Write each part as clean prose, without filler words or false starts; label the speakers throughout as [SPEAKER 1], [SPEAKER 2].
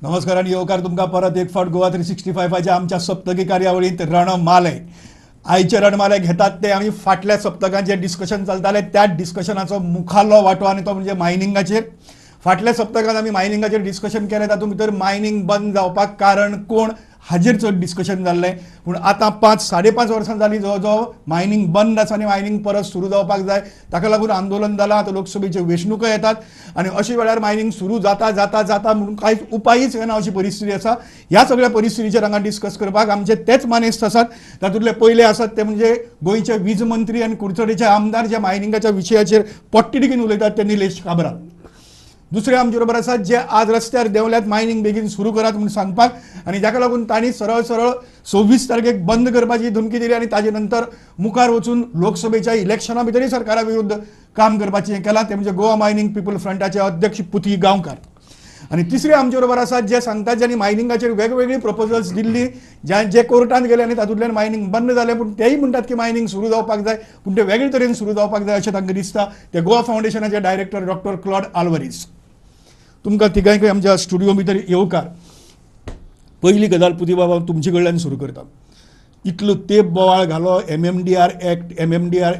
[SPEAKER 1] नमस्कार आणि येवकार तुमकां परत एक फावट गोवा 365च्या आमच्या सप्तकी कार्यावळींत रणमाले आयचे रणमाले घेतात ते आमी फाटल्या सप्तकांत जे डिस्कशन चलताले त्या डिस्कशनाचो मुखाल्लो वांटो आनी तो म्हणजे मायनिंगाचेर. फाटल्या सप्तकांत आमी मायनिंगाचेर डिस्कशन केलें, तातूंत भितर मायनिंग बंद जावपाक कारण कोण हाजेर चड डिस्कशन जाल्लें. पूण आतां 5-5.5 वर्सां जालीं जवळ जवळ मायनिंग बंद आसा आनी मायनिंग परत सुरू जावपाक जाय. ताका लागून आंदोलन जालां. आतां लोकसभेच्यो वेंचणुको येतात आनी अशा वेळार मायनिंग सुरू जाता जाता जाता म्हणून कांयच उपायच येना अशी परिस्थिती आसा. ह्या सगळ्या परिस्थितीचेर हांगा डिस्कस करपाक आमचे तेच मानेस्त आसात. तातूंतले पयले आसात ते म्हणजे गोंयचे वीज मंत्री आनी कुडचडेचे आमदार जे मायनिंगाच्या विशयाचेर पोट्टिडकीन उलयतात ते निलेश काब्राल. दुसरे आमचे बरोबर आसात जे आज रस्त्यार देंवल्यात मायनिंग बेगीन सुरू करात म्हणून सांगपाक, आनी जाका लागून तांणी सरळ सरळ 26 तारखेक बंद करपाची धमकी दिली आनी ताजे नंतर मुखार वचून लोकसभेच्या इलेक्शना भितरय सरकारा विरुद्ध काम करपाचें हें केलां. ते म्हणजे गोवा मायनिंग पीपल फ्रंटाचे अध्यक्ष पुती गांवकार. आनी तिसरे आमचे बरोबर आसात जे सांगतात ज्यांनी मायनिंगाचेर वेगवेगळी प्रपोजल्स दिल्ली, जे कोर्टांत गेले आनी तातूंतल्यान मायनिंग बंद जालें, पूण तेय म्हणटात की मायनिंग सुरू जावपाक जाय, पूण ते वेगळे तरेन सुरू जावपाक जाय अशें तांकां दिसता. ते गोवा फावंडेशनाचे डायरेक्टर डॉक्टर क्लॉड आल्वारीस. तुमकां तिगांयकय आमच्या स्टुडियो भितर येवकार. पयली गजाल पुती बाबा तुमचे कडल्यान सुरू करता. इतलो तेंप बोवाळ घालो MMDR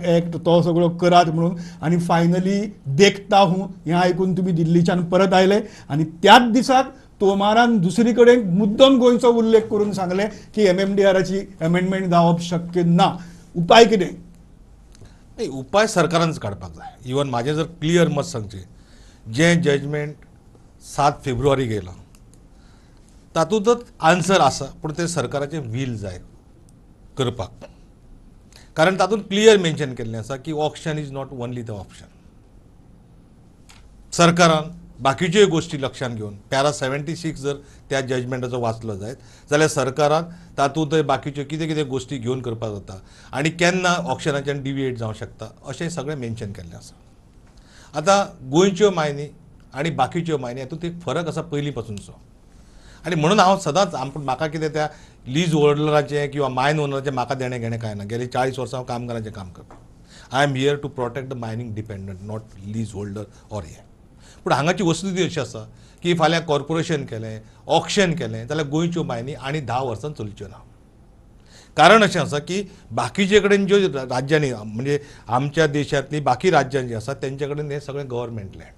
[SPEAKER 1] एक्ट तो सगळो करात म्हणून, आनी फायनली देखता हूं हें आयकून तुमी दिल्लीच्यान परत आयले आनी त्याच दिसाक तोमारान दुसरी कडेन मुद्दम गोंयचो उल्लेख करून सांगले की MMDRची अमेंडमेंट जावप शक्य ना. उपाय कितें?
[SPEAKER 2] नाही, उपाय सरकारानच काडपाक जाय. इवन म्हाजें जर क्लियर मत सांगचें, जें जजमेंट 7 फेब्रुवारी गेलां तातूंतच आन्सर आसा, पूण तें सरकाराचें वील जाय करपाक. कारण तातूंत क्लियर मेन्शन केल्लें आसा की auction is not only the option. सरकारान बाकीच्योय गोश्टी लक्षांत घेवन पॅरा 76 जर त्या जजमेंटाचो वाचलो जायत जाल्यार सरकारान तातूंत बाकीच्यो कितें कितें गोश्टी घेवन करपाक जाता आनी केन्ना ऑक्शनाच्यान डिविएट जावंक शकता अशें सगळें मेन्शन केल्लें आसा. आतां गोंयच्यो मायनी आनी बाकीच्यो मायनी हातूंत एक फरक आसा पयलीं पासूनचो. आनी म्हणून हांव सदांच म्हाका कितें त्या लीज होल्डराचें किंवा मायन ओनराचें म्हाका देणें घेणें कांय ना. गेली 40 वर्सां हांव कामगारांचें काम करता. I am here to protect the mining dependent, not lease holder or हें. पूण हांगाची वस्तुस्थिती अशी आसा की फाल्यां कॉर्पोरेशन केलें, ऑक्शन केलें जाल्यार गोंयच्यो मायनी आनी 10 वर्सां चलच्यो ना. कारण अशें आसा की बाकीचे कडेन ज्यो राज्यांनी म्हणजे आमच्या देशांतली बाकी राज्यां जीं आसात तेंचे कडेन हें सगळें government land.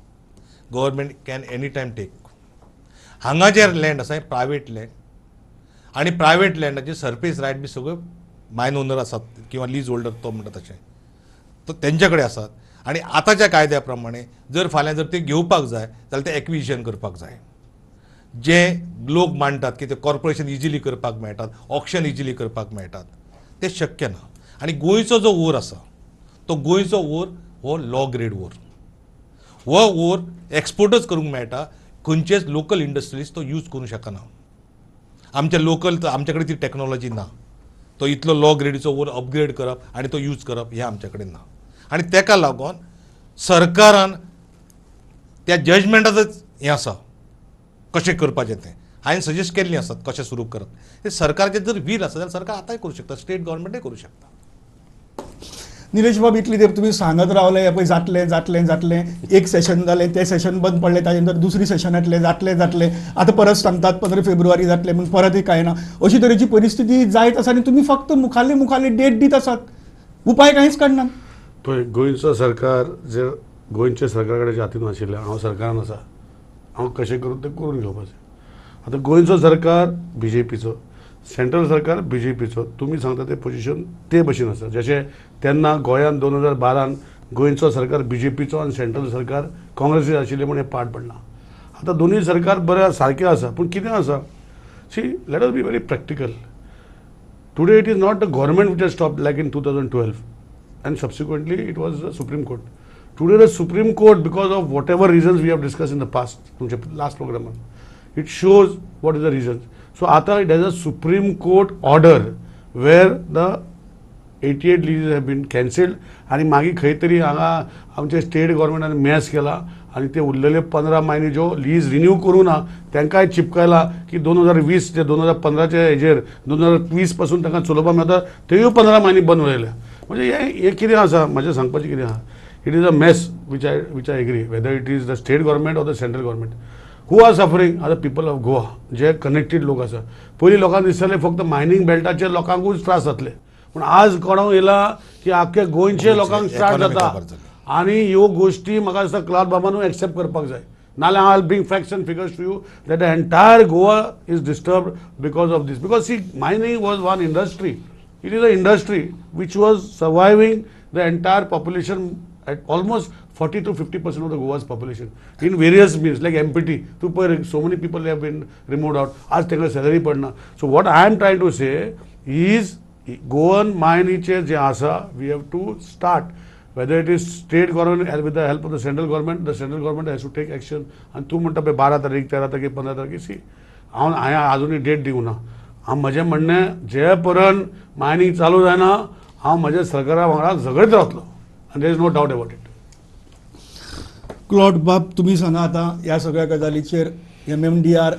[SPEAKER 2] Government can any time take. हांगा जे लँड आसा हें प्रायवेट लँड आनी प्रायवेट लँडाचे सरफेस रायट बी सगळ्यो मायन ओनर आसात किंवा लीज होल्डर तो म्हणटा तशें तो तेंचे कडेन आसात. आनी आतांच्या कायद्या प्रमाणे जर फाल्यां जर ते घेवपाक जाय जाल्यार ते एक्विजिशन करपाक जाय. जे लोक मांडटात की ते कॉर्पोरेशन इजिली करपाक मेळटात, ऑक्शन इजिली करपाक मेळटात, ते शक्य ना. आनी गोंयचो जो ओर आसा तो गोंयचो ओर हो लॉ ग्रेड ओर. हो ओर एक्सपोर्टच करूंक मेळटा, खंयचेच लोकल इंडस्ट्रीज तो यूज करूंक शकना. आमच्या लोकल आमचे कडेन ती टॅक्नॉलॉजी ना. तो इतलो लॉ ग्रेडीचो ओर अपग्रेड करप आनी तो यूज करप हें आमचे कडेन ना. आनी तेका लागून सरकारान त्या जजमेंटाचंच हें आसा कशें करपाचें तें हांवें सजेस्ट केल्लीं आसात कशें सुरू करप. तें सरकाराचें जर वील आसा जाल्यार सरकार आतांय करूं शकता, स्टेट गव्हर्मेंटूय करूं शकता.
[SPEAKER 1] निलेश बाब इतली तेंप तुमी सांगत रावले पळय जातलें जातलें जातलें, एक सेशन जालें, तें सेशन बंद पडलें, ताजे नंतर दुसरी सेशन येतलें, जातलें जातलें, आतां परत सांगतात 15 फेब्रुवारी जातलें म्हूण परतय कांय ना. अशी तरेची परिस्थिती जायत आसा आनी तुमी फक्त मुखाल्ली डेट दीत आसात, उपाय कांयच काडनात.
[SPEAKER 3] पळय गोंयचो सरकार जर गोंयच्या सरकारा कडेन हातीन आशिल्लें, हांव सरकारान आसा, हांव कशें करून तें करून घेवपाचें. आतां गोंयचो सरकार BJPचो, सेंट्रल सरकार BJPचो, तुमी सांगता तें पोजिशन ते भशेन आसा. जशें तेन्ना गोंयांत 2012 गोंयचो सरकार BJPचो आनी सेंट्रल सरकार काँग्रेसीचें आशिल्लें म्हूण हें पाड पडना. आतां दोनूय सरकार बरें सारकें आसा, पूण कितें आसा, see let us be very practical. Today it is not the government which has stopped like in 2012 and subsequently it was the Supreme Court. Today the Supreme Court, because of whatever reasons we have discussed in the past, last program, it shows what is the reasons. So आता it has a Supreme Court order where the 88 leases have been cancelled आणि मागीर खंय तरी हांगा आमचे state गव्हर्मेंटान mass केला आनी ते उरलेले 15 मायनी ज्यो लीज रिन्यू करूं ना तांकांय चिपकायला की 2020 ते 2015च्या हेजेर 2020 पासून तांकां चलोवपाक मेळटा, त्योय 15 मायनी बंद उरयल्या. म्हणजे हें कितें आसा, म्हाजें सांगपाचें कितें आहा, it is a mess which I agree, whether it is the state government or the central government. Who are suffering are the people of Goa जे कनेक्टेड लोक आसा. पयलीं लोकांक दिसतालें फक्त मायनींग बेल्टाचे लोकांकूच त्रास जातले, पूण आज कळून येयला की आख्या गोंयचे लोकांक स्टार्ट
[SPEAKER 2] economic
[SPEAKER 3] जाता.
[SPEAKER 2] खबर जाली.
[SPEAKER 3] आनी ह्यो गोश्टी म्हाका दिसता क्लाउड बाबानूय एक्सेप्ट करपाक जाय. नाल्यार I will bring facts and figures to you that the entire Goa is disturbed because of this. Because see mining was one industry. It is a industry which was surviving the entire population at almost 40 to 50% of the Goa's population in various means like MPT. So many people have been removed out. आज त्यांना salary पडना. So what I am trying to say is Goan मायनीचे जे आसा we have to start. Whether it is state government with the help of the central government has to take action. आणि तू म्हणटा पळय 12 तारीख 13 तारीख 15 तारखेर सी हांव आजुनूय डेट दिवना. हांव म्हजें म्हणणें जे पर्यंत मायनींग चालू जायना हांव म्हज्या सरकारा वांगडा झगडीत रावतलो. आनी there is no doubt about it.
[SPEAKER 1] Claude बाब, तुम्ही सांगा आता ह्या सगळ्या गजालीचेर MMDR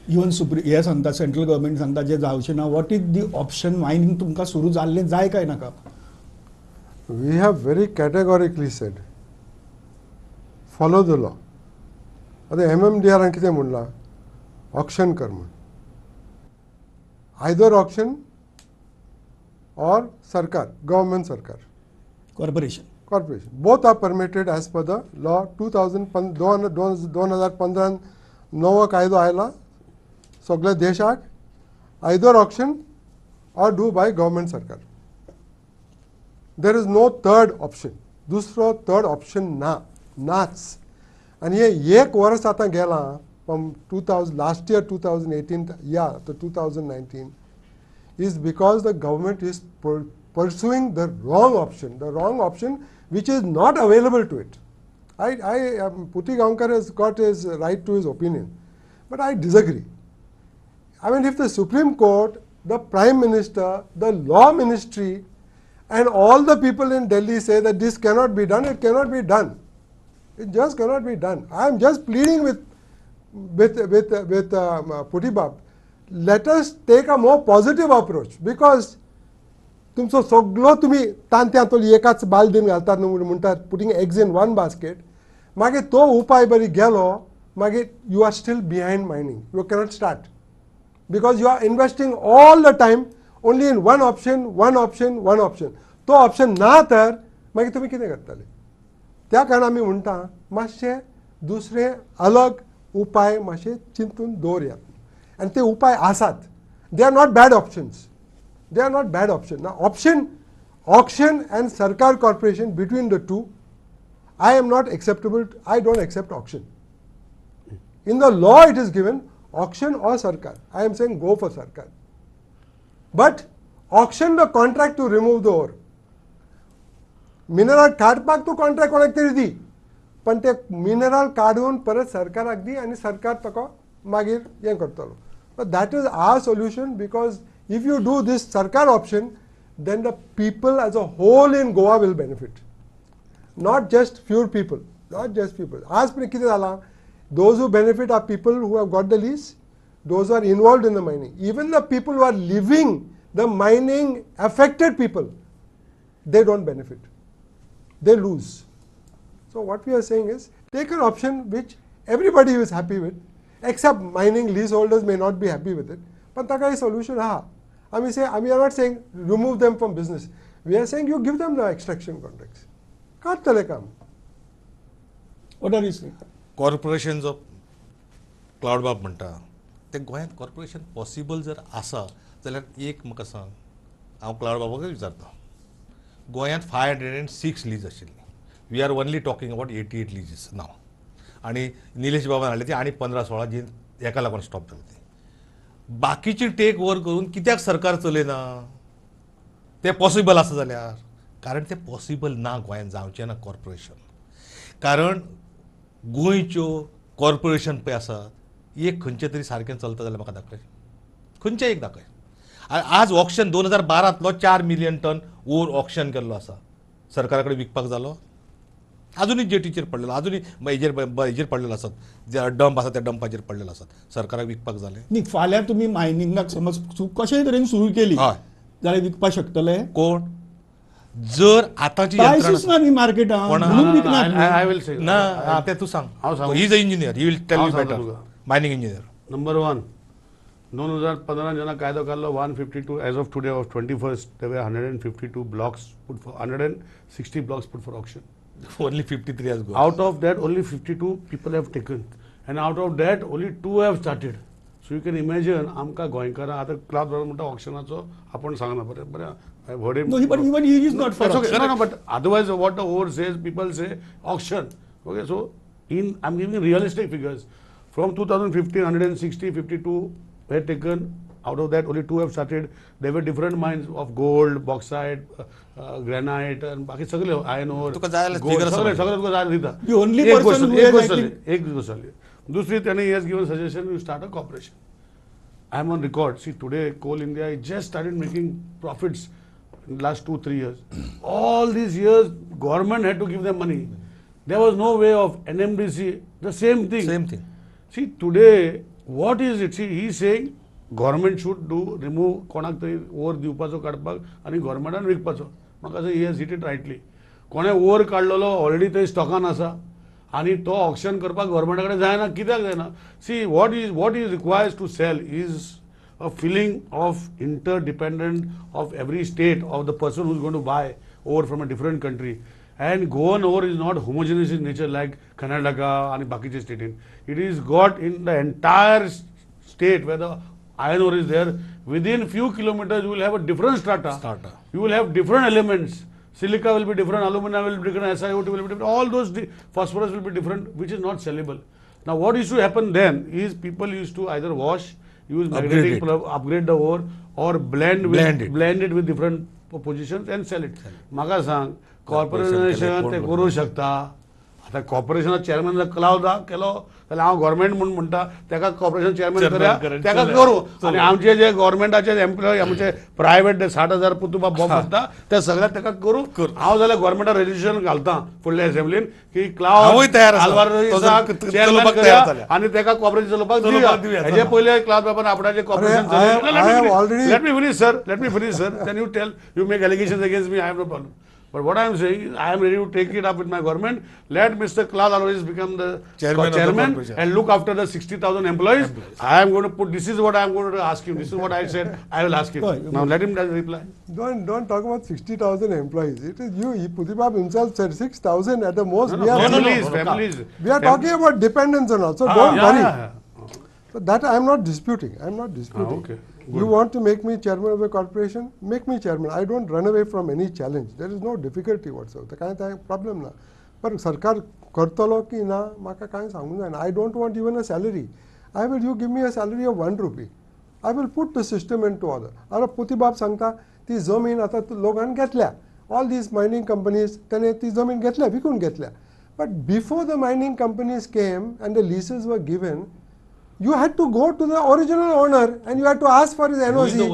[SPEAKER 1] इवन हे सांगता, सेंट्रल गव्हर्मेंट सांगता जे जावचें ना. What is the option? Mining तुमकां सुरू जाल्लें जाय काय नाका?
[SPEAKER 4] We have very categorically said, follow the law. आता MMDR कितें म्हणलां? ऑक्शन कर म्हण. Either auction or sarkar, government sarkar,
[SPEAKER 1] corporation.
[SPEAKER 4] both are permitted as per the law. 2015 नवो कायदो आयला सगळ्या देशाक. Either auction or do by government sarkar. There is no third option. दुसरो third option नाच. आणि हे एक वर्ष आता गेला from 2000 last year 2018 to 2019 is because the government is pursuing the wrong option which is not available to it. Puti Gaonkar has got his right to his opinion, but I disagree. I mean, if the Supreme Court, the Prime Minister, the Law Ministry, and all the people in Delhi say that this cannot be done, it cannot be done. It just cannot be done. I am just pleading with Puti Bab. Let us take a more positive approach, because तुमचो सगळो तुम्ही तांत्यांतलो एकाच बालदीन घालतात न्हू म्हणटात, putting eggs in one basket. मागीर तो उपाय बरी गेलो मागीर you are still behind mining. You cannot start because you are investing all the time only in one option. तो ऑप्शन ना तर मागीर तुमी कितें करतले? त्या कारण आमी म्हणटा मातशे दुसरे अलग उपाय मातशे चिंतून दवरयात. आणि ते उपाय आसात. They are not bad options. They are not bad option. Now auction and Sarkar corporation, between the two, I am not acceptable. I don't accept auction. In the law it is given auction or Sarkar. I am saying go for Sarkar. But auction the contract to remove the ore. Mineral काडपाक तो contract कोणाक तरी दी. पण ते mineral काडून परत सरकाराक दी आणि सरकार ताका मागीर हें करतलो. But that is our solution, because if you do this Sarkar option, then the people as a whole in Goa will benefit. Not just few people. Not just people. As per कितें जाला, those who benefit are people who have got the lease, those who are involved in the mining. Even the people who are living, the mining affected people, they don't benefit. They lose. So what we are saying is, take an option which everybody is happy with, except mining leaseholders may not be happy with it. But ताका एक solution आहा. We are not saying remove them from business. We are saying you give them the extraction contracts. काढतले काम.
[SPEAKER 1] What are you saying?
[SPEAKER 2] Corporation जो cloud बाब म्हणटा ते गोंयांत corporation possible जर आसा जाल्यार एक म्हाका सांग. हांव क्लाउड बाबाकूय विचारता. गोंयांत 506 लीज आशिल्ली. We are only talking about 88 leases नाव. आणि निलेश बाबान हाडले ती आनी 15-16 जी हेका लागून स्टॉप जाली ती. बाकीची टेक ओवर करून कित्याक सरकार चलयना? ते पॉसिबल आसा जाल्यार. कारण ते पॉसिबल ना गोंयांत जावचें ना कॉर्पोरेशन. कारण गोंयच्यो कॉर्पोरेशन पळय आसात एक खंयचे तरी सारकें चलता जाल्यार म्हाका दाखय. खंयचें एक दाखय. आज ऑक्शन 2012तलो 4 मिलियन टन ओर ऑक्शन केल्लो आसा. सरकारा कडेन विकपाक जालो? अजूनही जेटीचेर पडलेलो, अजूनही हेजेर पडलेलो आसात. जे डंप आसा त्या डंपाचेर पडलेलो आसात. सरकाराक विकपाक जाले
[SPEAKER 1] न्ही. फाल्यां तुमी मायनिंगाक समज कशेय तरेन सुरू केली जाल्यार विकपाक शकतले
[SPEAKER 2] कोण? जर आतांची
[SPEAKER 1] प्रायसीस ना न्ही मार्केटांत, म्हणून विकनात.
[SPEAKER 3] I will say.
[SPEAKER 2] ना ते तू सांग. He is a engineer, he will tell you better. Mining engineer.
[SPEAKER 3] Number 1, 2015 जेन्ना कायदो काडलो 152 as of today of 21st there were 152 blocks put for 160 blocks put for auction.
[SPEAKER 2] Only 53 has gone.
[SPEAKER 3] Out of that only 52 people have taken and out of that only 2 have started. So you can imagine आमकां गोंयकारां आतां cloud म्हणटा ऑक्शनाचो आपण सांगना बरें I have heard him.
[SPEAKER 1] No, but even he is not for
[SPEAKER 3] That's okay.
[SPEAKER 1] auction.
[SPEAKER 3] No, but otherwise what the over says, people say auction. Okay, so I'm giving realistic figures. From 2015, 160, 52 were taken. Out of that, only 2 have started. There were different mines of gold, bauxite, granite, and बाकी सगळे iron ore.
[SPEAKER 2] तुका जाय
[SPEAKER 3] gold,
[SPEAKER 2] figure
[SPEAKER 3] सगळे
[SPEAKER 2] समजले.
[SPEAKER 3] तुका जाय दिता.
[SPEAKER 1] The only person who has actually-
[SPEAKER 3] एक गोष्ट जाली. दुसरी त्याने he has given suggestion you start a corporation. I am on record. See, today Coal India just started making profits in the last 2-3 years. All these years, government had to give them money. There was no way of NMDC, the same thing.
[SPEAKER 2] Same thing.
[SPEAKER 3] See, today, what is it? See, he is saying government should remove कोणाक तरी over दिवपाचो काडपाक आनी गव्हर्मेंटान विकपाचो. म्हाका he has hit it rightly. कोणे over काडलेलो already थंय स्टॉकान आसा आनी तो ऑक्शन करपाक गव्हर्मेंटा कडेन जायना. कित्याक जायना? See what is requires to sell is a feeling of interdependent of every state of the person who's going to buy ore from a different country. And Goan ore is not homogeneous in nature like Karnataka and Bakiche state. It is got in the entire state where the iron ore is there. Within few kilometers, you will have a different strata. You will have different elements. Silica will be different, alumina will be different, SiO2 will be different. All those phosphorus will be different, which is not sellable. Now, what used to happen then is people used to either wash, use magnetic upgrade the ore, or blend it with different positions and sell it. Maka sang corporation te kuru shakta. आता कॉर्पोरेशनात chairman जर cloud केलो जाल्यार हांव government म्हणून म्हणटा तेका corporation chairman करया तेका करूं आनी आमचे जे गव्हर्मेंटाचे एम्प्लॉय आमचे प्रायव्हेट 60,000 पुतुबा बॉब आसता ते सगळ्याक तेका करूं. हांव जाल्यार गव्हर्मेंटा रेजिस्ट्रेशन घालता फुडल्या असेंब्लीन की क्लाउड आल्वारेसाक चेअरमॅन करया आनी तेका कॉर्पोरेशन चलोवपाक दिवया. हेजे पयले क्लाउड बाबान आपणाचे corporation let me finish sir then you tell you make allegations against me. I have no problem. But what I am saying is, I am ready to take it up with my government. Let Mr. Claude Alvares become the chairman and look after the 60,000 employees. I am going to put, this is what I am going to ask him. This is what I said, I will ask him. Now let him reply.
[SPEAKER 4] Don't talk about 60,000 employees. It is you. Putibab himself said 6,000 at the most.
[SPEAKER 3] Families.
[SPEAKER 4] We are talking about dependence and all. So don't worry. So that I am not disputing. I am not disputing.
[SPEAKER 3] Okay.
[SPEAKER 4] You want to make me chairman of the corporation? Make me chairman. I don't run away from any challenge. There is no difficulty whatsoever. काय problem ना. पर सरकार करतलो की ना म्हाका काय सांगूंक जायना. I don't want even a salary. You give me a salary of 1 rupee. I will put the system into order. आता पुतीबाब सांगता ती जमीन आता लोकांनी घेतल्या. All these mining companies त्याने ती जमीन घेतल्या विकून घेतल्या. But before the mining companies came and the leases were given, you had to go to the original owner and you had to ask for his NOC.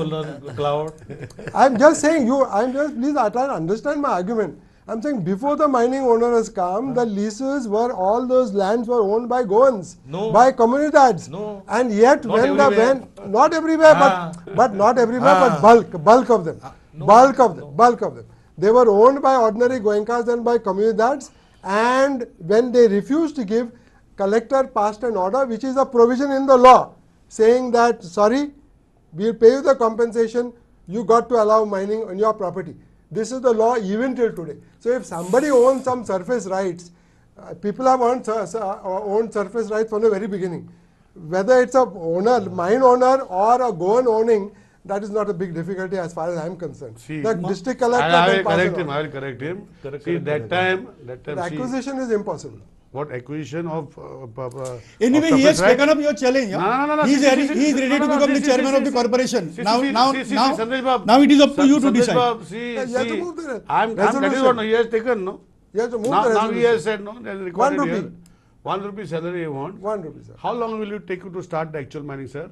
[SPEAKER 4] I'm just saying please try to understand my argument. I'm saying before the mining owner has come, the leases were, all those lands were owned by Goans, by comunidades.
[SPEAKER 2] No.
[SPEAKER 4] And yet not everywhere. Not everywhere, but not everywhere, but bulk of them. Bulk of them. They were owned by ordinary Goenkas and by comunidades, and when they refused to give, collector passed an order which is a provision in the law saying that sorry, we'll pay you the compensation, you got to allow mining on your property. This is the law even till today. So if somebody owns some surface rights, people have owned surface rights from the very beginning. Whether it's a mine owner or a Goan owning, that is not a big difficulty as far as I am concerned.
[SPEAKER 3] See,
[SPEAKER 4] the district collector
[SPEAKER 3] I will correct him. See, that time
[SPEAKER 4] the acquisition is impossible.
[SPEAKER 3] What acquisition of
[SPEAKER 1] anyway,
[SPEAKER 3] of
[SPEAKER 1] he has
[SPEAKER 3] right?
[SPEAKER 1] taken up your challenge.
[SPEAKER 3] No.
[SPEAKER 1] He is ready to become the chairman of the corporation. Now it is up to you to decide.
[SPEAKER 3] That is what he has taken, no?
[SPEAKER 4] He has to move the
[SPEAKER 3] Now
[SPEAKER 4] resolution.
[SPEAKER 3] he has said, no? There is recorded
[SPEAKER 4] 1 rupee.
[SPEAKER 3] here. 1 rupee salary you want.
[SPEAKER 4] 1 rupee, sir.
[SPEAKER 3] How long will it take you to start the actual mining, sir?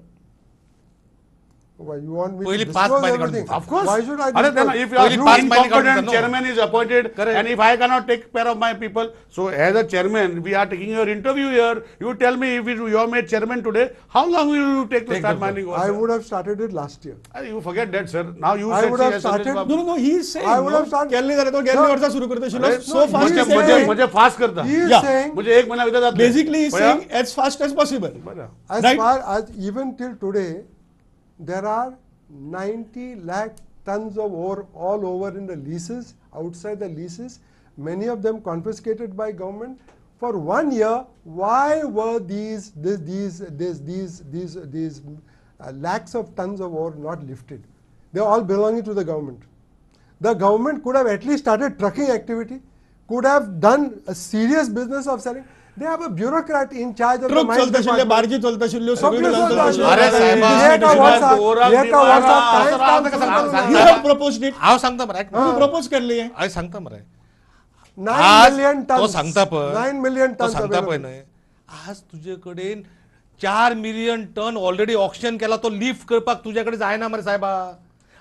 [SPEAKER 4] Why you want me
[SPEAKER 2] पहिली
[SPEAKER 4] to
[SPEAKER 2] पाच
[SPEAKER 4] disclose
[SPEAKER 2] महिने
[SPEAKER 4] everything?
[SPEAKER 2] काढून
[SPEAKER 3] Of course.
[SPEAKER 4] Why should I
[SPEAKER 3] Then
[SPEAKER 4] disclose?
[SPEAKER 3] if you
[SPEAKER 2] Only
[SPEAKER 3] are
[SPEAKER 2] पाच महिने काढून
[SPEAKER 3] incompetent
[SPEAKER 2] देतो.
[SPEAKER 3] chairman is appointed,
[SPEAKER 2] Correct.
[SPEAKER 3] and if I cannot take care of my people, so as a chairman, we are taking your interview here. You tell me if you are made chairman today, how long will you take to
[SPEAKER 2] Take
[SPEAKER 3] start
[SPEAKER 2] the-
[SPEAKER 3] mining?
[SPEAKER 4] I would have started it last year.
[SPEAKER 3] You forget that, sir. Now you
[SPEAKER 4] I
[SPEAKER 3] said
[SPEAKER 4] would have
[SPEAKER 3] yes, Sandesh
[SPEAKER 4] started-
[SPEAKER 3] Babu.
[SPEAKER 1] No, he is saying,
[SPEAKER 4] I would have started-
[SPEAKER 1] केल्ले जाल्यार तो गेल्ले
[SPEAKER 4] No.
[SPEAKER 1] वर्सा सुरू करता आशिल्लो.
[SPEAKER 3] अरे,
[SPEAKER 1] So fast
[SPEAKER 3] म्हणजे
[SPEAKER 1] as
[SPEAKER 3] म्हणजे
[SPEAKER 1] saying,
[SPEAKER 3] म्हणजे फास्ट करता
[SPEAKER 4] He is
[SPEAKER 1] Yeah.
[SPEAKER 4] saying,
[SPEAKER 3] म्हणजे एक महिना भितर जातले.
[SPEAKER 1] basically he's
[SPEAKER 3] पळया?
[SPEAKER 1] saying as fast as possible.
[SPEAKER 3] बरं.
[SPEAKER 4] as
[SPEAKER 1] Right.
[SPEAKER 4] far as even till today, there are 90 lakh tons of ore all over in the leases, outside the leases, many of them confiscated by government. For 1 year, why were these lakhs of tons of ore not lifted? They are all belonging to the government. The government could have at least started trucking activity, could have done a serious business of selling. They have a bureaucrat in charge of the
[SPEAKER 1] truck
[SPEAKER 4] mines
[SPEAKER 1] चलता आशिल्ले,
[SPEAKER 4] department.
[SPEAKER 1] बार्जी चलता आशिल्ल्यो, सगळ्यो
[SPEAKER 4] सगळ्यो
[SPEAKER 1] चलता
[SPEAKER 4] चलता
[SPEAKER 1] आशिल्ल्यो.
[SPEAKER 2] अरे
[SPEAKER 4] आशिल्ल्यो.
[SPEAKER 2] साहेबा,
[SPEAKER 4] एका वर्सात
[SPEAKER 3] दोराक
[SPEAKER 4] एका
[SPEAKER 3] दिवाळा,
[SPEAKER 4] वर्सात कांयच
[SPEAKER 3] असं
[SPEAKER 4] काम
[SPEAKER 3] राहतं का
[SPEAKER 4] सुरू
[SPEAKER 3] सांग-
[SPEAKER 4] करूंक
[SPEAKER 1] You
[SPEAKER 4] ना.
[SPEAKER 1] have proposed it.
[SPEAKER 2] हांव सांगता मरे
[SPEAKER 1] तू प्रपोज केल्ली आहे.
[SPEAKER 2] हांव सांगता मरे
[SPEAKER 4] 9
[SPEAKER 2] आज
[SPEAKER 4] million
[SPEAKER 2] तो
[SPEAKER 4] tons.
[SPEAKER 2] सांगता पळय
[SPEAKER 4] 9 million
[SPEAKER 2] तो
[SPEAKER 4] tons
[SPEAKER 2] सांगता पळय
[SPEAKER 4] available.
[SPEAKER 2] न्हय आज तुजे कडेन 4 मिलियन टन ऑलरेडी ऑक्शन केला तो लिफ्ट करपाक तुझे कडेन जायना मरे साहेबा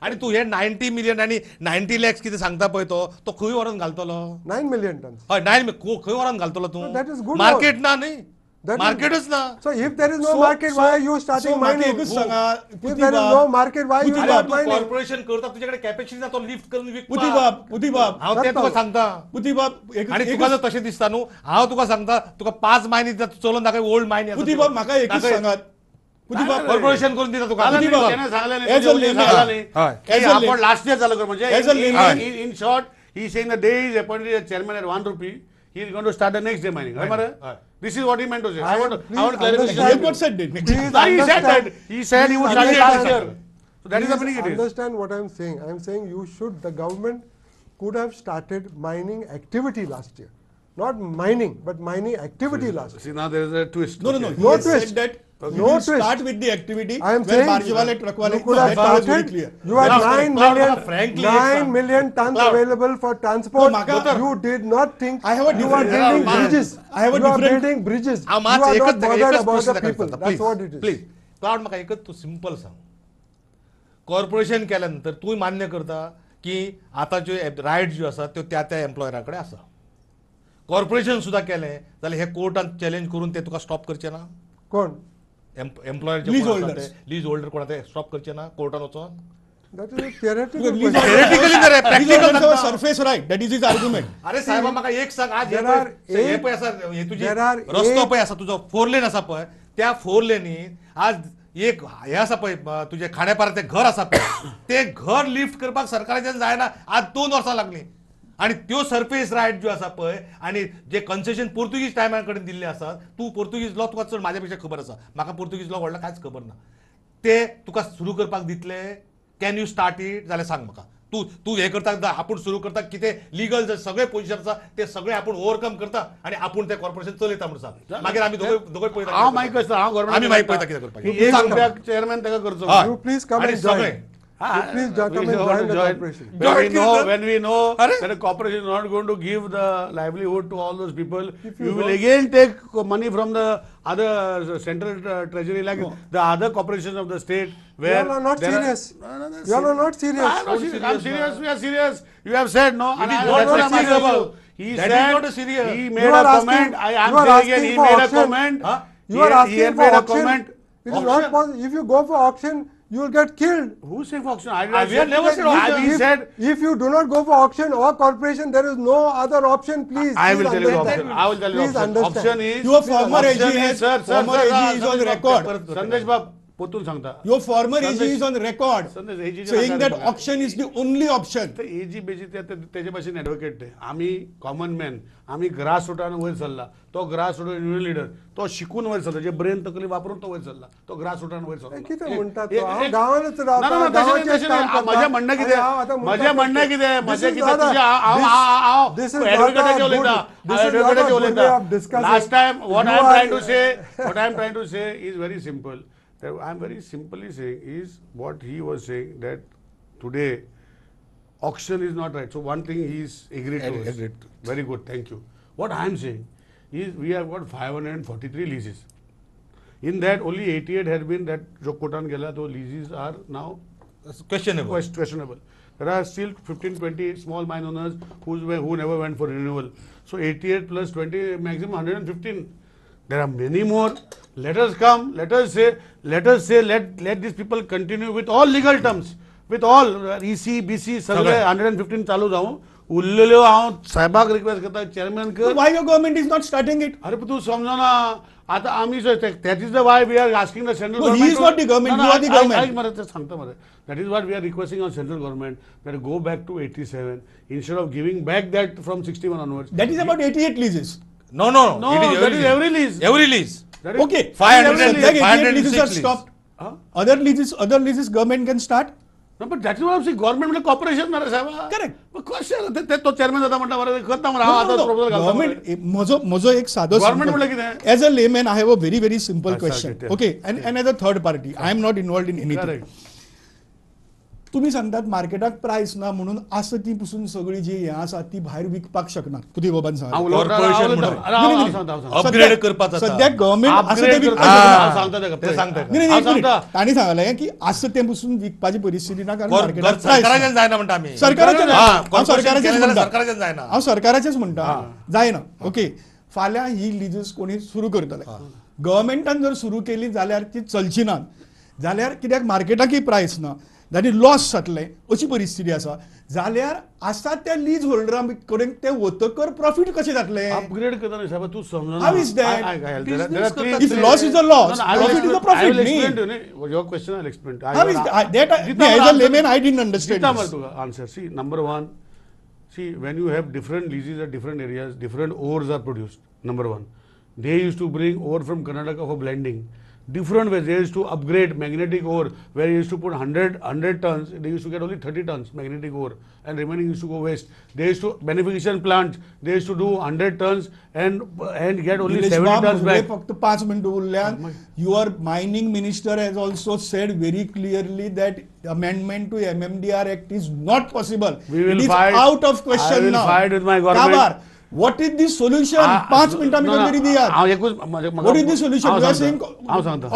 [SPEAKER 2] आणि तू हे 90 मिलियन आणि 90 लॅक्स कितें सांगता पळय तो खंय व्हरून घालतलो
[SPEAKER 4] 9 million tons.
[SPEAKER 2] हय खंय व्हरून घालतलो तू
[SPEAKER 4] That is good
[SPEAKER 2] मार्केट ना न्ही
[SPEAKER 4] That is-
[SPEAKER 2] मार्केटच ना
[SPEAKER 4] So if there is no
[SPEAKER 1] So-
[SPEAKER 4] market, why are you starting
[SPEAKER 1] so म्हाका
[SPEAKER 4] mining?
[SPEAKER 1] एकच सांगा,
[SPEAKER 4] If
[SPEAKER 1] पुती
[SPEAKER 4] there is
[SPEAKER 1] बाब,
[SPEAKER 4] no market, why you
[SPEAKER 1] पुती
[SPEAKER 2] अरे
[SPEAKER 4] start
[SPEAKER 2] तू
[SPEAKER 4] mining?
[SPEAKER 2] कॉर्पोरेशन करता तुझ्याकडे कॅपॅसिटी ना तो लिफ्ट करून विकपाक.
[SPEAKER 1] पुती बाब,
[SPEAKER 2] हांव ते तुका सांगता
[SPEAKER 1] पुती बाब,
[SPEAKER 2] आणि तुका जर तशें दिसता न्हू हांव तुका सांगता तुका 5 मायनी चलोवन दाखय ओल्ड मायनी
[SPEAKER 1] पुती बाब म्हाका एकच सांगात. पुती बाब,
[SPEAKER 2] कॉर्पोरेशन करून दिता तुका
[SPEAKER 3] झालं
[SPEAKER 1] किती
[SPEAKER 3] नाही,
[SPEAKER 1] बाब?
[SPEAKER 3] त्यानं सांगलं नाही,
[SPEAKER 1] As a
[SPEAKER 3] तुझ्या मुलीने
[SPEAKER 1] layman.
[SPEAKER 3] सांगलं नाही.
[SPEAKER 2] हय.
[SPEAKER 3] की
[SPEAKER 1] As a
[SPEAKER 3] आपण
[SPEAKER 1] layman.
[SPEAKER 3] लास्ट इयर झालं कर म्हणजे
[SPEAKER 1] As a layman.
[SPEAKER 3] in short he is saying the day he is appointed as chairman at 1 rupee he is going to start the next day mining.
[SPEAKER 2] Hय.
[SPEAKER 3] This is what he meant to say. I
[SPEAKER 4] Please
[SPEAKER 3] want
[SPEAKER 1] he
[SPEAKER 3] clarification.
[SPEAKER 1] has not said it.
[SPEAKER 4] Please
[SPEAKER 3] No, he said
[SPEAKER 4] understand-
[SPEAKER 3] that. He said he would
[SPEAKER 4] please
[SPEAKER 3] start it last
[SPEAKER 4] understand-
[SPEAKER 3] year. So that is the
[SPEAKER 4] please
[SPEAKER 3] meaning it is.
[SPEAKER 4] understand what I am saying. I am saying you should, the government could have started mining activity last year. Not mining, but mining activity last year.
[SPEAKER 3] See now there is a twist.
[SPEAKER 1] No.
[SPEAKER 3] Okay.
[SPEAKER 1] He
[SPEAKER 4] No
[SPEAKER 1] has
[SPEAKER 4] twist.
[SPEAKER 1] said that
[SPEAKER 4] No
[SPEAKER 1] we will
[SPEAKER 4] twist.
[SPEAKER 1] start with the activity
[SPEAKER 4] I am
[SPEAKER 1] where
[SPEAKER 4] saying
[SPEAKER 1] barjiwale, truckwale,
[SPEAKER 4] you could have
[SPEAKER 1] that was very
[SPEAKER 4] started.
[SPEAKER 1] clear.
[SPEAKER 4] You had
[SPEAKER 2] Cloud,
[SPEAKER 4] 9
[SPEAKER 2] Cloud,
[SPEAKER 4] million,
[SPEAKER 2] frankly,
[SPEAKER 4] 9
[SPEAKER 2] एक
[SPEAKER 4] million tons
[SPEAKER 2] Cloud.
[SPEAKER 4] available for transport.
[SPEAKER 1] No, Maka-
[SPEAKER 4] You did not think
[SPEAKER 1] I have a
[SPEAKER 4] you are
[SPEAKER 1] different-
[SPEAKER 4] building
[SPEAKER 2] Man,
[SPEAKER 4] bridges.
[SPEAKER 1] I have a
[SPEAKER 4] You are
[SPEAKER 1] different-
[SPEAKER 4] building bridges.
[SPEAKER 2] हांव
[SPEAKER 4] You
[SPEAKER 2] मात
[SPEAKER 4] are
[SPEAKER 2] एकच
[SPEAKER 4] not bothered about
[SPEAKER 2] प्रश्न
[SPEAKER 4] the people.
[SPEAKER 2] करता.
[SPEAKER 4] That's what it is.
[SPEAKER 2] Please cloud म्हाका एकच तू simple सांग corporation केल्यानंतर तू मान्य करता की आता जे रायट ज्यो आसा त्यो त्या एम्प्लॉयरा कडेन आसा कॉर्पोरेशन सुद्धा केलें जाल्यार हे कोर्टान चॅलेंज करून ते तुका स्टॉप करचे ना
[SPEAKER 4] कोण?
[SPEAKER 2] Employer
[SPEAKER 1] Lease holders.
[SPEAKER 2] Lease holder कोणा ते स्टॉप करचे ना कोर्टान वचून
[SPEAKER 4] That is a theoretical
[SPEAKER 1] Because
[SPEAKER 4] question.
[SPEAKER 2] Theoretically नाही रे, practical सांगता.
[SPEAKER 1] surface right. That is his argument.
[SPEAKER 2] अरे साहेबा म्हाका एक सांग आज
[SPEAKER 4] There
[SPEAKER 2] हे
[SPEAKER 4] are
[SPEAKER 2] पळय, हे
[SPEAKER 4] eight-
[SPEAKER 2] पळय आसा हे तुजी
[SPEAKER 4] there are
[SPEAKER 2] रस्तो
[SPEAKER 4] eight-
[SPEAKER 2] पळय आसा तुजो 4 लेन आसा पळय त्या 4 लेनीन आज एक हे आसा पळय तुजे खांडेपारा ते घर आसा पळय ते घर लिफ्ट करपाक सरकाराच्यान जायना आज 2 वर्सां लागली आणि त्यो सरफेस रायट ज्यो आसा पळय आणि जे कन्सेशन पोर्तुगीज टायमा कडेन दिल्ले आसात तू पोर्तुगीज लॉ तुका चड म्हाज्या पेक्षा खबर आसा म्हाका पोर्तुगीज लॉ व्हडलो कांयच खबर ना ते तुका सुरू करपाक दितले कॅन यू स्टार्ट इट जाल्यार सांग म्हाका तू हे करता आपूण सुरू करता कितें लिगल जे सगळे पोजिशन आसा ते सगळे आपूण ओवरकम करता आणि आपूण ते कॉर्पोरेशन चलयता म्हणून सांग मागीर आमी दोगोय पळयता
[SPEAKER 3] हांव मागीक कसं हांव गव्हर्नमेंट
[SPEAKER 2] आमी मागीर पळयता कितें करपाचें
[SPEAKER 3] एक रुपयाक चेअरमॅन ताका करचो
[SPEAKER 2] हय.
[SPEAKER 4] You please come
[SPEAKER 2] आणि
[SPEAKER 4] and join.
[SPEAKER 2] सगळे
[SPEAKER 4] You please come and join the corporation.
[SPEAKER 3] When we know
[SPEAKER 2] Arre?
[SPEAKER 3] that a corporation is not going to give the livelihood to all those people, you will again take money from the other central treasury like the other corporations of the state where
[SPEAKER 4] You all are not
[SPEAKER 3] there
[SPEAKER 4] serious.
[SPEAKER 3] No,
[SPEAKER 4] You all are not serious.
[SPEAKER 3] I'm not serious. I'm serious. We are serious. You have said no. and
[SPEAKER 2] is
[SPEAKER 3] I-
[SPEAKER 2] not
[SPEAKER 3] that's what I'm
[SPEAKER 2] serious.
[SPEAKER 3] asking about. He
[SPEAKER 2] That is
[SPEAKER 3] said
[SPEAKER 2] not a serious.
[SPEAKER 3] he
[SPEAKER 4] You
[SPEAKER 3] made
[SPEAKER 4] are
[SPEAKER 3] a
[SPEAKER 4] asking-
[SPEAKER 3] comment. I am
[SPEAKER 4] you are
[SPEAKER 3] saying again.
[SPEAKER 4] asking
[SPEAKER 3] He
[SPEAKER 4] for
[SPEAKER 3] made a
[SPEAKER 4] auction.
[SPEAKER 3] comment.
[SPEAKER 2] Huh?
[SPEAKER 4] You are
[SPEAKER 3] He
[SPEAKER 4] asking
[SPEAKER 3] had
[SPEAKER 4] for
[SPEAKER 3] made a
[SPEAKER 4] auction.
[SPEAKER 3] comment.
[SPEAKER 4] It is not possible. If you go for auction, you will get killed.
[SPEAKER 3] Who said for auction?
[SPEAKER 2] We have never said auction.
[SPEAKER 3] He said.
[SPEAKER 4] If you do not go for auction or corporation, there is no other option. Please.
[SPEAKER 3] I will
[SPEAKER 4] please
[SPEAKER 3] tell you the
[SPEAKER 4] understand.
[SPEAKER 3] option. I will tell you the
[SPEAKER 4] Please
[SPEAKER 3] option.
[SPEAKER 4] understand.
[SPEAKER 3] Option is.
[SPEAKER 1] Your former AG
[SPEAKER 3] option
[SPEAKER 1] has-
[SPEAKER 3] is, sir,
[SPEAKER 1] former AG is on record.
[SPEAKER 3] Sandesh Bab, पोतून सांगता.
[SPEAKER 1] Your former AG
[SPEAKER 3] Sandesh-
[SPEAKER 1] is on record
[SPEAKER 3] Sandesh, AG च्या
[SPEAKER 1] saying that
[SPEAKER 3] नाकात
[SPEAKER 1] auction is the only option.
[SPEAKER 3] तर ag बेजी त्याच्या भाशेन advocate ते आम्ही common man आम्ही ग्रास रुटान वयर सरला तो ग्रास रूट युनियन लिडर तो शिकून वयर सरला जे ब्रेन तकली वापरून तो वयर सरला तो ग्रास रुटान वयर सरला
[SPEAKER 4] कितें म्हणटा तो? हांव गांवांतच रावता,
[SPEAKER 3] ना,
[SPEAKER 4] गांवाचेंच काम करता.
[SPEAKER 3] माझ्या म्हणणं
[SPEAKER 4] आणि
[SPEAKER 3] कितें
[SPEAKER 4] हांव आतां म्हणटा
[SPEAKER 3] माझ्या म्हणणं
[SPEAKER 4] की
[SPEAKER 3] कितें
[SPEAKER 4] this
[SPEAKER 3] माझ्या
[SPEAKER 4] is
[SPEAKER 3] कितें
[SPEAKER 4] not a-
[SPEAKER 3] तुझ्या हांव
[SPEAKER 4] this is not a
[SPEAKER 3] ॲडव्होकेटाचे
[SPEAKER 4] good-
[SPEAKER 3] उलयता
[SPEAKER 4] this is not a
[SPEAKER 3] ॲडव्होकेटाचे
[SPEAKER 4] good way
[SPEAKER 3] उलयता
[SPEAKER 4] of discussing.
[SPEAKER 3] Last time what
[SPEAKER 4] You
[SPEAKER 3] I am
[SPEAKER 4] are-
[SPEAKER 3] trying to say what I am trying to say is very simple that I am very simply saying is what he was saying that today auction is not right. So one thing he is agreed to.
[SPEAKER 2] Agreed.
[SPEAKER 3] Very good, thank you. What I am saying is we have got 543 leases. In that only 88 had been that जो कोटान गेला तो leases are now
[SPEAKER 2] questionable
[SPEAKER 3] questionable. There are still 15-20 small mine owners who never went for renewal. So 88 plus 20 maximum 115. There are many more. Let us come. Let us say let these people continue with all legal terms. With all EC, BC सगळे 115 चालू जाऊ उरलेल्यो हांव साहेबाक request करता chairman कर.
[SPEAKER 1] Why your government is not starting it?
[SPEAKER 3] अरे पण तू समजा ना आता आम्ही that is the why we are asking the central
[SPEAKER 1] No,
[SPEAKER 3] government.
[SPEAKER 1] he is not the government, you are the government.
[SPEAKER 3] ऐक मला ते सांगतो मला. That is what we are requesting on central government that go back to 87 instead of giving back that from 61 onwards.
[SPEAKER 1] That is about 88 leases.
[SPEAKER 2] No,
[SPEAKER 3] that is every lease.
[SPEAKER 2] Every lease.
[SPEAKER 3] That is-
[SPEAKER 1] Okay.
[SPEAKER 2] 500
[SPEAKER 1] Like 88 leases are
[SPEAKER 2] 506
[SPEAKER 1] stopped.
[SPEAKER 3] Huh?
[SPEAKER 1] Other leases government can start.
[SPEAKER 3] No, but that is what I'm saying. Government म्हणजे corporation ना रे साहेब.
[SPEAKER 1] Correct.
[SPEAKER 3] मग कशा ते तो chairman जाता म्हणता बरं करता म्हणा
[SPEAKER 1] No,
[SPEAKER 3] आता
[SPEAKER 1] no, no.
[SPEAKER 3] proposal घालता
[SPEAKER 1] Government,
[SPEAKER 3] बरं.
[SPEAKER 1] म्हजो एक साधो
[SPEAKER 3] Government म्हटलं कितें?
[SPEAKER 1] as a layman I have a very simple
[SPEAKER 3] अच्छा,
[SPEAKER 1] question.
[SPEAKER 3] okay,
[SPEAKER 1] Okay, and as a third party I am not involved in anything.
[SPEAKER 3] Correct.
[SPEAKER 1] तुम्ही सांगतात मार्केटाक प्राइस ना म्हणून असं ती पासून सगळी जी हे आसा ती भायर विकपाक शकना पुती बाबान
[SPEAKER 3] हांव
[SPEAKER 1] सांगलें.
[SPEAKER 3] उलोवता,
[SPEAKER 2] Corporation
[SPEAKER 3] हांव उलोवता.
[SPEAKER 2] म्हणून.
[SPEAKER 3] अरे, हांव सांगता, हांव सांगता.
[SPEAKER 2] Upgrade करपाक जाता.
[SPEAKER 1] सध्या गव्हर्नमेंट असं ते
[SPEAKER 3] Upgrade
[SPEAKER 1] विकपाक
[SPEAKER 3] करपाक
[SPEAKER 1] शकना.
[SPEAKER 3] हांव सांगता तेका.
[SPEAKER 2] ते सांगता.
[SPEAKER 1] नाही,
[SPEAKER 3] हांव
[SPEAKER 1] एक मिनिट.
[SPEAKER 3] सांगता.
[SPEAKER 1] तांणी सांगलें की असं ते पासून विकपाची परिस्थिती ना कारण मार्केटाक
[SPEAKER 2] सरकाराच्यान जायना म्हणटा आमी.
[SPEAKER 1] सरकाराचें
[SPEAKER 2] हा,
[SPEAKER 1] हांव
[SPEAKER 2] corporation
[SPEAKER 1] सरकाराचेंच
[SPEAKER 2] केलें जाल्यार
[SPEAKER 1] म्हणटा.
[SPEAKER 2] सरकाराच्यान जायना.
[SPEAKER 1] हांव सरकाराचेंच म्हणटा जायना. ओके फाल्यां ही लिजीस कोणी सुरू करतले गव्हर्नमेंटान जर सुरू केली जाल्यार ती चलची नात जाल्यार कित्याक मार्केटाकय प्रायस ना जाल्यार लॉस जातले अशी परिस्थिती आसा जाल्यार आसा त्या लीज होल्डरां कडेन ते वतकर प्रॉफिट कशें जातले.
[SPEAKER 3] अपग्रेड करता साहेब तू समजा
[SPEAKER 1] How is that?
[SPEAKER 2] Business करतात
[SPEAKER 1] If loss is a loss, profit is a profit.
[SPEAKER 3] I will
[SPEAKER 1] नी.
[SPEAKER 3] explain to you. Your question I will explain.
[SPEAKER 1] How is that? As a layman I didn't understand
[SPEAKER 3] Gita
[SPEAKER 1] this.
[SPEAKER 3] Martuga answer. See, number one, see when you have different leases at different areas, different ores are produced. Number one, they used to bring ore from Karnataka for blending. Different ways. They used to upgrade magnetic ore where you used to put 100 tons. They used to get only 30 tons magnetic ore and remaining used to go waste. They used to beneficiation plants. They used to do 100 tons and get only
[SPEAKER 1] Nilesh
[SPEAKER 3] 70 tons
[SPEAKER 1] बाब,
[SPEAKER 3] back.
[SPEAKER 1] फक्त 5 मिनिटं उरल्यान your mining minister has also said very clearly that amendment to MMDR Act is not possible.
[SPEAKER 3] We will
[SPEAKER 1] It is
[SPEAKER 3] fight.
[SPEAKER 1] out of question
[SPEAKER 3] I will
[SPEAKER 1] now.
[SPEAKER 3] fight with my government.
[SPEAKER 1] Kabar, what is the solution? 5 मिनिटां भितर तरी दियात. What is the solution? You are saying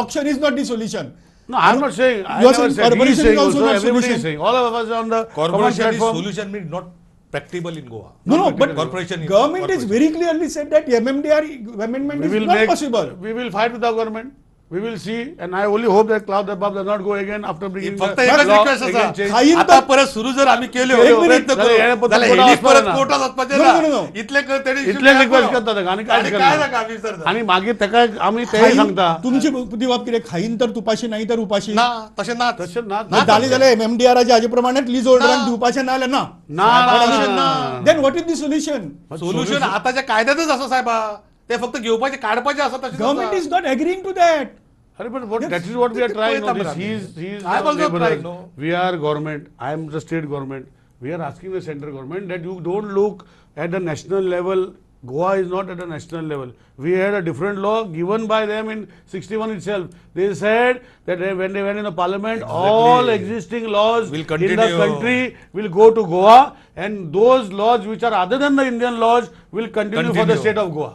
[SPEAKER 1] auction is not the solution.
[SPEAKER 3] No, I am not saying. I
[SPEAKER 1] You are
[SPEAKER 3] never
[SPEAKER 1] saying
[SPEAKER 3] said. He is
[SPEAKER 1] corporation
[SPEAKER 3] saying
[SPEAKER 1] is also
[SPEAKER 3] also.
[SPEAKER 1] not
[SPEAKER 3] Everybody
[SPEAKER 1] solution.
[SPEAKER 3] is saying. All of us are on the common
[SPEAKER 2] Corporation is
[SPEAKER 3] platform.
[SPEAKER 2] solution means not practicable in Goa.
[SPEAKER 1] No, but
[SPEAKER 2] corporation
[SPEAKER 1] government is very clearly said that MMDR amendment
[SPEAKER 3] We
[SPEAKER 1] is
[SPEAKER 3] will
[SPEAKER 1] not
[SPEAKER 3] make.
[SPEAKER 1] possible.
[SPEAKER 3] We will fight with the government. We will see, and I only hope that Claude does not go again after bringing
[SPEAKER 2] फक्त
[SPEAKER 3] the
[SPEAKER 2] एकच
[SPEAKER 3] law
[SPEAKER 2] request
[SPEAKER 3] again
[SPEAKER 2] असा
[SPEAKER 3] change.
[SPEAKER 1] खाईन
[SPEAKER 2] आता
[SPEAKER 1] तर-
[SPEAKER 2] परत सुरू जर आम्ही केले
[SPEAKER 1] एक मिनिट,
[SPEAKER 2] प्रयत्न
[SPEAKER 3] जाल्यार हे
[SPEAKER 2] करू
[SPEAKER 3] परत
[SPEAKER 2] जाल्यार
[SPEAKER 3] कोर्टात
[SPEAKER 2] हेली
[SPEAKER 3] वचपाना.
[SPEAKER 2] परत कोर्टात वचपाचें
[SPEAKER 1] No,
[SPEAKER 2] ना.
[SPEAKER 1] no, no, no.
[SPEAKER 2] इतले तेणी
[SPEAKER 3] इतले रिक्वेस्ट करता तेका आनी
[SPEAKER 2] आणि
[SPEAKER 3] काय
[SPEAKER 2] काय जाता आम्ही सर
[SPEAKER 3] आणि मागीर तेका आमी ते
[SPEAKER 1] खाईन-
[SPEAKER 3] सांगता
[SPEAKER 1] तुमची बुद्धी बाब कितें खाईन तर तुपाशी नाही तर उपाशी
[SPEAKER 2] ना तशें ना
[SPEAKER 3] तशें ना
[SPEAKER 1] मग झाली जाल्यार MMDR हाजे प्रमाणेच लीज होल्डरांक दिवपाचें ना जाल्यार ना.
[SPEAKER 3] ना
[SPEAKER 1] then what is the solution?
[SPEAKER 2] Solution आताच्या कायद्यातच असं साहेबा ते फक्त घेवपाचे काढपाचे असं तशें
[SPEAKER 1] government is not agreeing to that.
[SPEAKER 3] अरे but what that is what we are trying. No, this he is
[SPEAKER 2] I am also
[SPEAKER 3] laborers.
[SPEAKER 2] trying, no.
[SPEAKER 3] We are government. I am the state government. We are asking the central government that you don't look at the national level. Goa is not at a national level. We had a different law given by them in 61 itself. They said that when they went in the parliament, all existing laws
[SPEAKER 2] Will
[SPEAKER 3] in the
[SPEAKER 2] continue.
[SPEAKER 3] country will go to Goa, and those laws which are other than the Indian laws will continue for the
[SPEAKER 2] Continue.
[SPEAKER 3] state of Goa.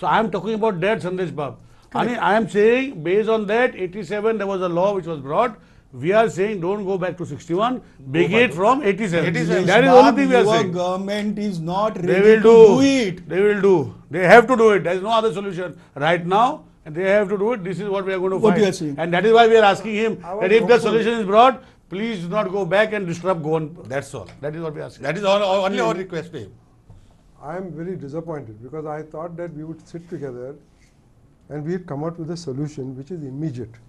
[SPEAKER 3] So I am talking about that, Sandesh Bab. And I am saying based on that 87 there was a law which was brought. We are saying don't go back to 61, begin from 87.
[SPEAKER 2] 87.
[SPEAKER 3] That is the only thing we are
[SPEAKER 1] Your
[SPEAKER 3] saying.
[SPEAKER 1] government is not
[SPEAKER 3] They
[SPEAKER 1] ready
[SPEAKER 3] will
[SPEAKER 1] to
[SPEAKER 3] do.
[SPEAKER 1] do it.
[SPEAKER 3] They will do. They have to do it. There is no other solution right now. And they have to do it. This is what we are going to
[SPEAKER 1] What
[SPEAKER 3] fight.
[SPEAKER 1] you are saying.
[SPEAKER 3] And that is why we are asking him
[SPEAKER 4] I was
[SPEAKER 3] that if the
[SPEAKER 4] hopeful.
[SPEAKER 3] solution is brought, please do not go back and disrupt Goan.
[SPEAKER 2] That's all.
[SPEAKER 3] That is what we are asking.
[SPEAKER 2] That is all only our request to him.
[SPEAKER 4] I am very disappointed because I thought that we would sit together and we would come out with a solution which is immediate,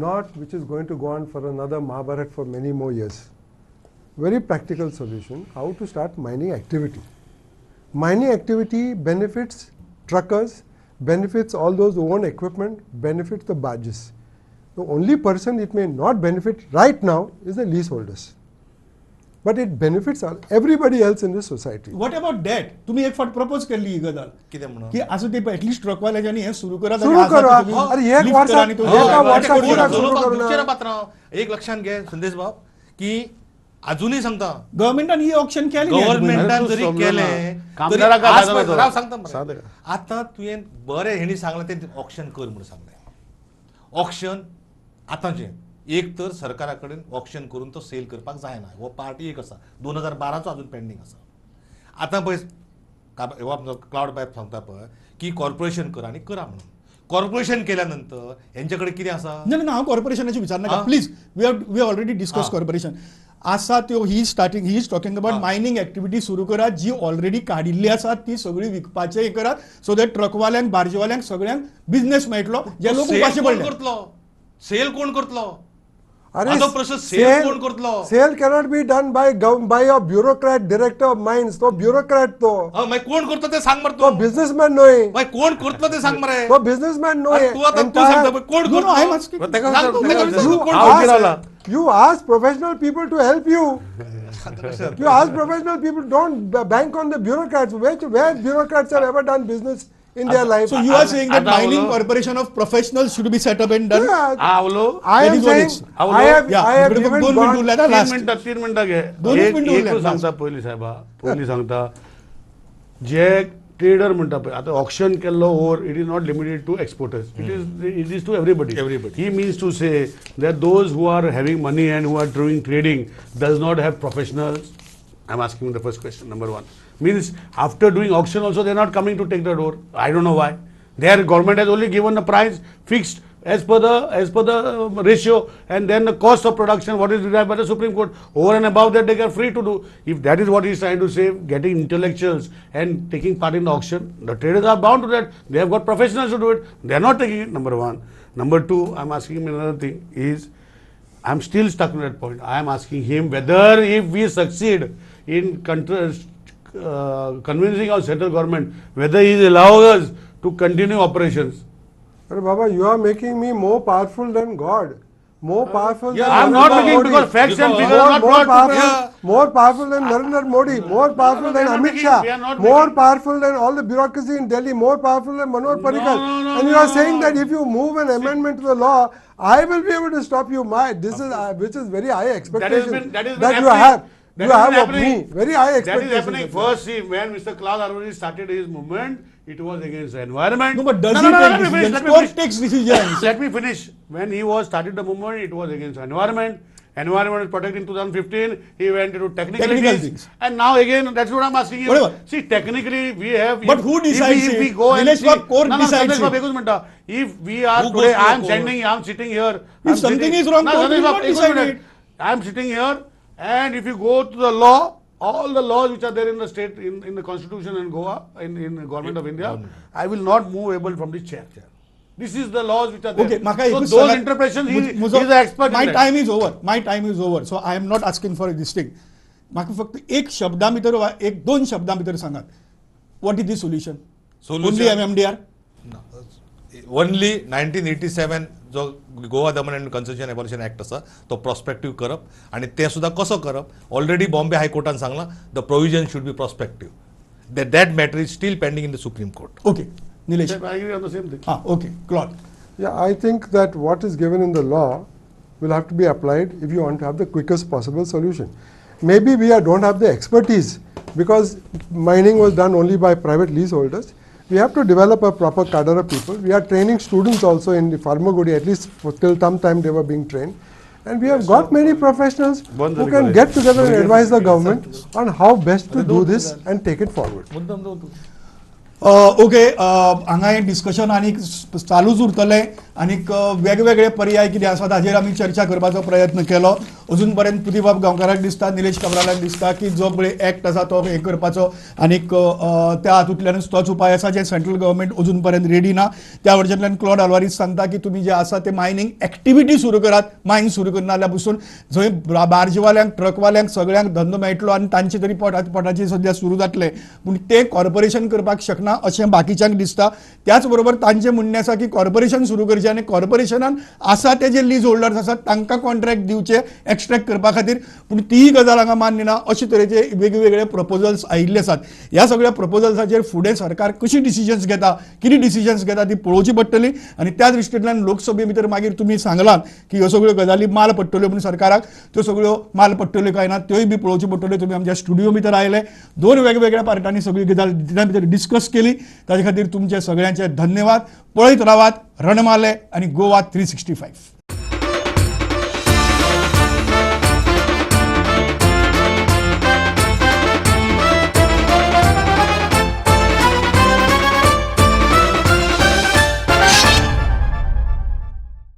[SPEAKER 4] not which is going to go on for another Mahabharat for many more years. Very practical solution, how to start mining activity. Mining activity benefits truckers, benefits all those who own equipment, benefits the barges. The only person it may not benefit right now is the leaseholders. But it benefits everybody else in this society.
[SPEAKER 1] What about that? तुम्ही एक फावट propose केल्ली ही गजाल
[SPEAKER 2] कितें म्हणून
[SPEAKER 1] की असं ते ऍटलिस्ट ट्रकवाल्याच्यांनी हे सुरू करा
[SPEAKER 4] सुरू करा. अरे एक वर्षात एका वर्षात कित्याक सुरू करूना?
[SPEAKER 2] दिवचें ना पात्रांव. एक लक्षात घे संदेश बाब की अजूनही सांगता
[SPEAKER 1] गव्हर्नमेंटान ही ऑप्शन केली
[SPEAKER 2] गव्हर्नमेंटान
[SPEAKER 3] अरे तू
[SPEAKER 2] जरी
[SPEAKER 3] समजा
[SPEAKER 2] केले
[SPEAKER 3] ना. कामगाराक
[SPEAKER 2] तरी
[SPEAKER 3] काय
[SPEAKER 2] आज
[SPEAKER 3] जाता तो?
[SPEAKER 2] राव सांगता मरे.
[SPEAKER 3] साधं.
[SPEAKER 2] आता तुवें बरें हेणी सांगलें ते ऑप्शन कर म्हणून सांगलें ऑक्शन आतांचें एक तर सरकारा कडेन ऑक्शन करून तो सेल करपाक जायना हो पार्ट एक आसा 2012चो अजून पेंडींग आसा आतां पळय क्लाउड बाय सांगता पळय की कॉर्पोरेशन करा आनी करा म्हणून कॉर्पोरेशन केल्या नंतर यांच्या कडेन कितें आसा
[SPEAKER 1] नाही नाही हांव कॉर्पोरेशनाची विचारना please we already discuss corporation आसा त्यो he is talking about mining activity सुरू करात जी ऑलरेडी काडिल्ली आसा ती सगळी विकपाचें हे करात सो दॅट ट्रकवाल्यांक बार्जीवाल्यांक सगळ्यांक बिझनेस मेळटलो जे लोक उपाशी पडले
[SPEAKER 2] सेल कोण करतलो
[SPEAKER 4] अरे
[SPEAKER 2] आजो प्रश्न सेल कोण करतलो
[SPEAKER 4] sale cannot be done by a bureaucrat director of mines तो bureaucrat तो
[SPEAKER 2] मागीर कोण करतो ते सांग मरे
[SPEAKER 4] तो businessman न्हय
[SPEAKER 2] मागीर कोण करतलो ते सांग मरे
[SPEAKER 4] तो businessman न्हय
[SPEAKER 2] तू आता तू सांगता पळय कोण
[SPEAKER 1] No, no, I am
[SPEAKER 2] करतो
[SPEAKER 1] asking.
[SPEAKER 4] you ask professional people to help you you ask professional people don't bank on the bureaucrats where bureaucrats have ever done business in their life
[SPEAKER 1] So you are saying that mining corporation of professionals should be set up and done?
[SPEAKER 4] Yeah,
[SPEAKER 3] आवलो
[SPEAKER 4] I
[SPEAKER 1] That
[SPEAKER 4] am
[SPEAKER 1] is what
[SPEAKER 4] saying
[SPEAKER 1] it's-
[SPEAKER 4] I have
[SPEAKER 1] Yeah,
[SPEAKER 4] I have
[SPEAKER 1] but
[SPEAKER 4] even
[SPEAKER 1] दोन
[SPEAKER 4] gone
[SPEAKER 1] मिनिटं उरल्या ना last.
[SPEAKER 3] 3 मिनटां घे
[SPEAKER 1] दोनच मिनिटं उरल्या,
[SPEAKER 3] एकूच सांगता पयलीं साहेबा पयलीं सांगता जे ट्रेडर म्हणटा पळय आतां ऑक्शन केल्लो over it is not limited to exporters it is to everybody he means to say that those who are having money and who are doing trading does not have professionals I am asking the first question, number one. Means after doing auction also they are not coming to take the door. I don't know why. Their government has only given the price fixed as per the ratio and then the cost of production what is derived by the Supreme Court. Over and above that they are free to do. If that is what he is trying to say, getting intellectuals and taking part in the auction, the traders are bound to that. They have got professionals to do it. They are not taking it, number one. Number two, I am asking him another thing is, I am still stuck on that point. I am asking him whether if we succeed in convincing our central government whether he is allowing us to continue operations.
[SPEAKER 4] But Baba, you are making me more powerful than God. More powerful than
[SPEAKER 3] I am not
[SPEAKER 4] Narendra
[SPEAKER 3] making
[SPEAKER 4] Modi.
[SPEAKER 3] because facts and figures are not
[SPEAKER 4] more
[SPEAKER 3] brought to
[SPEAKER 4] powerful,
[SPEAKER 3] bear.
[SPEAKER 4] more powerful than Narendra Modi, more powerful
[SPEAKER 3] we
[SPEAKER 4] than
[SPEAKER 3] are not
[SPEAKER 4] Amit
[SPEAKER 3] making-
[SPEAKER 4] Shah,
[SPEAKER 3] we are not
[SPEAKER 4] more
[SPEAKER 3] making-
[SPEAKER 4] powerful than all the bureaucracy in Delhi, more powerful than Manoj Parrikar. And you are saying that if you move an amendment to the law, I will be able to stop you. This is which is very high expectation
[SPEAKER 3] that has been
[SPEAKER 4] that you
[SPEAKER 3] happening.
[SPEAKER 4] have.
[SPEAKER 3] That
[SPEAKER 4] You
[SPEAKER 3] has
[SPEAKER 4] have
[SPEAKER 3] been
[SPEAKER 4] of me
[SPEAKER 3] happening.
[SPEAKER 4] very high
[SPEAKER 3] That is
[SPEAKER 4] expectations.
[SPEAKER 3] happening first. See, when Mr. Claude Alvares started his movement, it was against the environment.
[SPEAKER 1] No, but does
[SPEAKER 3] No,
[SPEAKER 1] he
[SPEAKER 3] no, no,
[SPEAKER 1] take
[SPEAKER 3] let me finish,
[SPEAKER 1] decisions?
[SPEAKER 3] let me
[SPEAKER 1] Court
[SPEAKER 3] finish.
[SPEAKER 1] takes decisions.
[SPEAKER 3] Let me finish. When he was started the movement, it was against the environment. Environment is protected in 2015. He went into
[SPEAKER 1] Technical
[SPEAKER 3] technicalities.
[SPEAKER 1] things.
[SPEAKER 3] And now again, that's what I'm asking you.
[SPEAKER 1] Whatever.
[SPEAKER 3] See, technically we have.
[SPEAKER 1] But who decides
[SPEAKER 3] if we
[SPEAKER 1] it?
[SPEAKER 3] go and
[SPEAKER 1] Nilesh,
[SPEAKER 3] see,
[SPEAKER 1] what court decides
[SPEAKER 3] Sandesh
[SPEAKER 1] it?
[SPEAKER 3] Babu, ekun minute. If we are
[SPEAKER 2] Who goes
[SPEAKER 3] today,
[SPEAKER 2] to
[SPEAKER 3] I
[SPEAKER 2] the
[SPEAKER 3] am
[SPEAKER 2] court?
[SPEAKER 3] standing, I am sitting here.
[SPEAKER 1] If
[SPEAKER 3] I'm
[SPEAKER 1] something
[SPEAKER 3] sitting-
[SPEAKER 1] is wrong,
[SPEAKER 3] No,
[SPEAKER 1] court
[SPEAKER 3] Sandesh
[SPEAKER 1] will
[SPEAKER 3] Babu,
[SPEAKER 1] not
[SPEAKER 3] ekun
[SPEAKER 1] decide
[SPEAKER 3] minute.
[SPEAKER 1] it.
[SPEAKER 3] I am sitting here, and if you go to the law, all the laws which are there in the state, in the constitution in Goa, in the government of India, I will not move able from this chair. This is the laws which are there.
[SPEAKER 1] Okay, Maka,
[SPEAKER 3] so
[SPEAKER 1] एकूच
[SPEAKER 3] those
[SPEAKER 1] सांगात-
[SPEAKER 3] interpretations, he
[SPEAKER 1] मुजो-
[SPEAKER 3] is an expert
[SPEAKER 1] My
[SPEAKER 3] in that.
[SPEAKER 1] time is over. My time is over. So I am not asking for this thing. म्हाका फक्त एक शब्दा भितर वा एक दोन शब्दां भितर सांगात what is the solution only MMDR
[SPEAKER 2] only 1987 जो गोवा दमन अँड कन्सेशन एबॉलिशन ऍक्ट आसा तो प्रॉस्पेक्टिव्ह करप आणि ते सुद्धा कसो करप ऑलरेडी बॉम्बे हायकोर्टान सांगला the provision should be prospective that matter is steel pending in the supreme court
[SPEAKER 1] okay Nilesh
[SPEAKER 3] I agree on the same thing.
[SPEAKER 1] हां okay Claude
[SPEAKER 4] Yeah, I think that what is given in the law will have to be applied if you want to have the quickest possible solution. Maybe we don't have the expertise because mining was done only by private leaseholders. We have to develop a proper cadre of people. We are training students also in the Farmagudi, at least for till some time they were being trained. And we have got many professionals who can get together and advise the government on how best to do this and take it forward.
[SPEAKER 1] Okay हांगा हे discussion आनी चालूच उरतलें आनीक वेगवेगळे पर्याय कितें आसा ताजेर आमी चर्चा करपाचो प्रयत्न केलो अजून पर्यंत पुती बाब गांवकाराक दिसता निलेश कबरालाक दिसता की जो पळय एक्ट आसा तो हे करपाचो आनीक त्या हातूंतल्यानूच तोच उपाय आसा जे सेंट्रल गव्हर्मेंट अजून पर्यंत रेडी ना त्या वटच्यातल्यान क्लॉड आल्वारीस सांगता की तुमी जे आसा ते मायनींग एक्टिविटी सुरू करात मायन सुरू करना जाल्यार पसून जंय बार्जीवाल्यांक ट्रकवाल्यांक सगळ्यांक धंदो मेळटलो आनी तांचे तरी पोटाची सद्या सुरू जातले पूण ते कॉर्पोरेशन करपाक शकना अशें बाकीच्यांक दिसता त्याच बरोबर तांचें म्हणणें आसा की कॉर्पोरेशन सुरू करचें आनी कॉर्पोरेशनान आसा ते जे लीज होल्डर्स आसात तांकां कॉन्ट्रॅक्ट दिवचे एक्स्ट्रॅक्ट करपा खातीर पूण तीय गजाल हांगा मान्य ना अशे तरेचे वेगवेगळे प्रपोजल्स आयिल्ले आसात ह्या सगळ्या प्रपोजल्साचेर फुडें सरकार कशी डिसिजन्स घेता कितें डिसिजन्स घेता ती पळोवची पडटली आनी त्या दृश्टींतल्यान लोकसभे भितर मागीर तुमी सांगलात की ह्यो सगळ्यो गजाली माल पडटल्यो पूण सरकाराक त्यो सगळ्यो माल पडटल्यो काय ना त्योय बी पळोवची पडटल्यो तुमी आमच्या स्टुडिओ भितर आयले दोन वेगवेगळ्या पार्टांनी सगळी गजाल भितर डिस्कस केली ताजे खातीर तुमचे सगळ्यांचे धन्यवाद पळयत रावात रणमाले आणि गोवा 365.